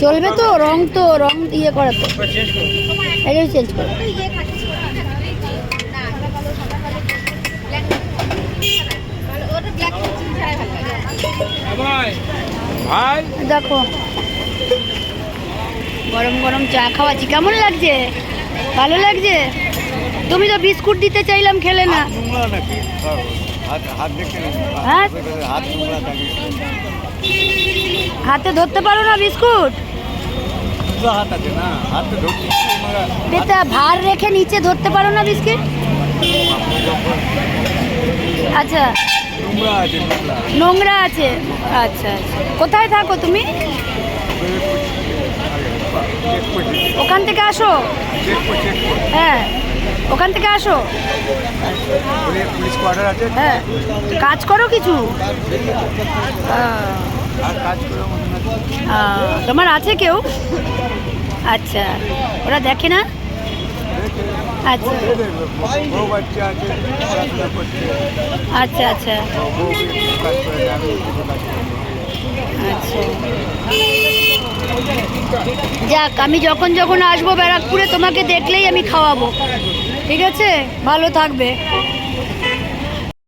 চলবে তো? রং ইয়ে করে তো, এটাই চেঞ্জ করো। দেখো গরম গরম চা খাওয়াচ্ছি, কেমন লাগছে? ভালো লাগছে? তুমি তো বিস্কুট দিতে চাইলাম, খেলে না। হ্যাঁ, হাতে ধরতে পারো না বিস্কুট? বেটা ভার রেখে নিচে ধরতে পারো না বিস্কিট? আচ্ছা, নোংরা আছে। আচ্ছা আচ্ছা, কোথায় থাকো তুমি? ওখান থেকে আসো? হ্যাঁ, ওখান থেকে আসো। হ্যাঁ, কাজ করো কিছু? তোমার আছে কেউ? আচ্ছা, ওরা দেখে না? আচ্ছা আচ্ছা আচ্ছা আচ্ছা, যাক, আমি যখন যখন আসবো ব্যারাকপুরে তোমাকে দেখলেই আমি খাওয়াবো, ঠিক আছে? ভালো থাকবে।